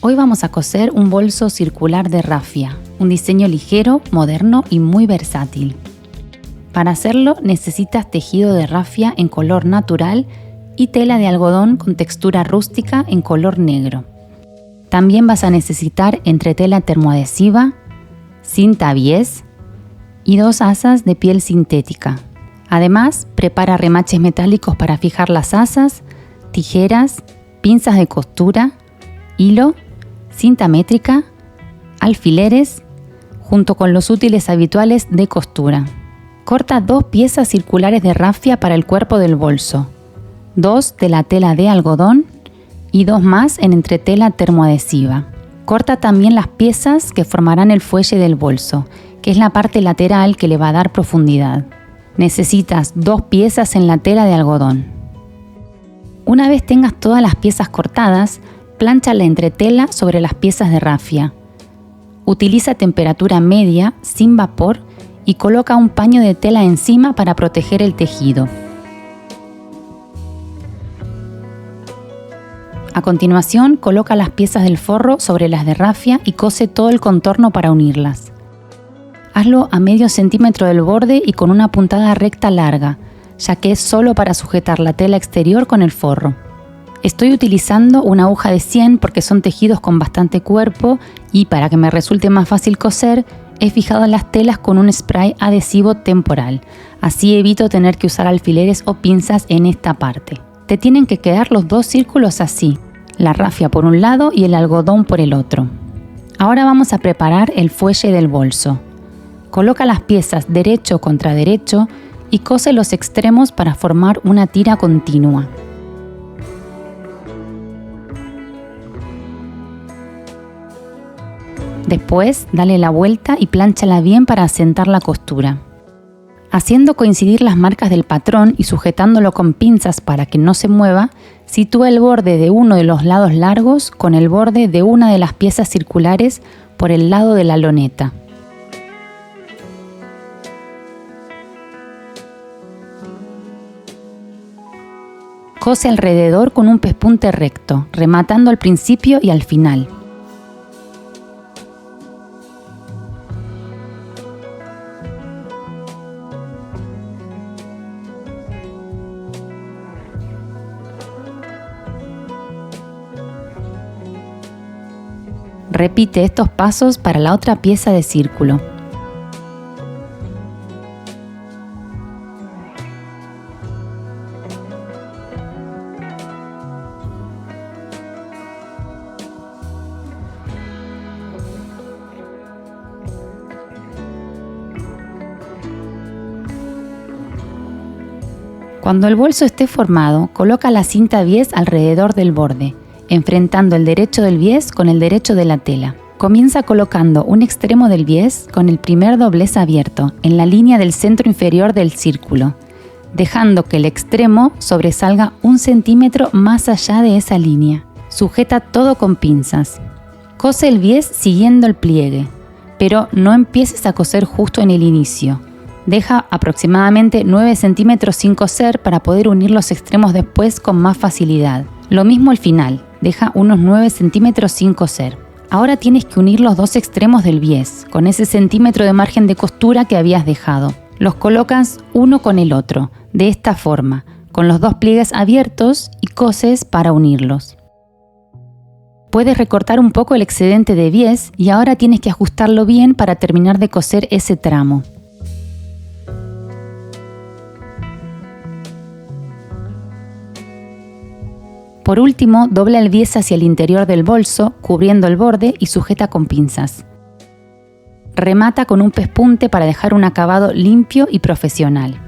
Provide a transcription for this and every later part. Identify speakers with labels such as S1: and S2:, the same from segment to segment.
S1: Hoy vamos a coser un bolso circular de rafia, un diseño ligero, moderno y muy versátil. Para hacerlo necesitas tejido de rafia en color natural y tela de algodón con textura rústica en color negro. También vas a necesitar entretela termoadhesiva, cinta bies y 2 asas de piel sintética. Además, prepara remaches metálicos para fijar las asas, tijeras, pinzas de costura, hilo, cinta métrica, alfileres, junto con los útiles habituales de costura. Corta 2 piezas circulares de rafia para el cuerpo del bolso, 2 de la tela de algodón y 2 más en entretela termoadhesiva. Corta también las piezas que formarán el fuelle del bolso, que es la parte lateral que le va a dar profundidad. Necesitas 2 piezas en la tela de algodón. Una vez tengas todas las piezas cortadas, plancha la entretela sobre las piezas de rafia. Utiliza temperatura media, sin vapor, y coloca un paño de tela encima para proteger el tejido. A continuación, coloca las piezas del forro sobre las de rafia y cose todo el contorno para unirlas. Hazlo a medio centímetro del borde y con una puntada recta larga, ya que es solo para sujetar la tela exterior con el forro. Estoy utilizando una aguja de 100 porque son tejidos con bastante cuerpo y para que me resulte más fácil coser, he fijado las telas con un spray adhesivo temporal. Así evito tener que usar alfileres o pinzas en esta parte. Te tienen que quedar los 2 círculos así, la rafia por un lado y el algodón por el otro. Ahora vamos a preparar el fuelle del bolso. Coloca las piezas derecho contra derecho y cose los extremos para formar una tira continua. Después, dale la vuelta y plánchala bien para asentar la costura. Haciendo coincidir las marcas del patrón y sujetándolo con pinzas para que no se mueva, sitúa el borde de uno de los lados largos con el borde de una de las piezas circulares por el lado de la loneta. Cose alrededor con un pespunte recto, rematando al principio y al final. Repite estos pasos para la otra pieza de círculo. Cuando el bolso esté formado, coloca la cinta bies alrededor del borde, enfrentando el derecho del bies con el derecho de la tela. Comienza colocando un extremo del bies con el primer doblez abierto en la línea del centro inferior del círculo, dejando que el extremo sobresalga 1 centímetro más allá de esa línea. Sujeta todo con pinzas. Cose el bies siguiendo el pliegue, pero no empieces a coser justo en el inicio. Deja aproximadamente 9 centímetros sin coser para poder unir los extremos después con más facilidad. Lo mismo al final, deja unos 9 centímetros sin coser. Ahora tienes que unir los 2 extremos del bies, con ese centímetro de margen de costura que habías dejado. Los colocas uno con el otro, de esta forma, con los 2 pliegues abiertos y coses para unirlos. Puedes recortar un poco el excedente de bies y ahora tienes que ajustarlo bien para terminar de coser ese tramo. Por último, dobla el bies hacia el interior del bolso, cubriendo el borde y sujeta con pinzas. Remata con un pespunte para dejar un acabado limpio y profesional.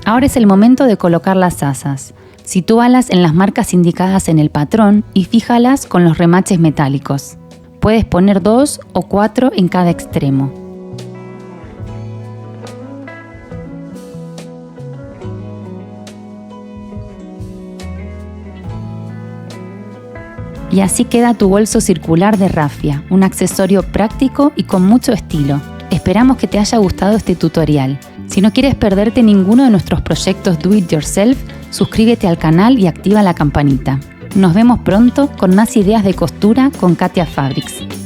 S1: Ahora es el momento de colocar las asas. Sitúalas en las marcas indicadas en el patrón y fíjalas con los remaches metálicos. Puedes poner 2 o 4 en cada extremo. Y así queda tu bolso circular de rafia, un accesorio práctico y con mucho estilo. Esperamos que te haya gustado este tutorial. Si no quieres perderte ninguno de nuestros proyectos Do It Yourself, suscríbete al canal y activa la campanita. Nos vemos pronto con más ideas de costura con Katia Fabrics.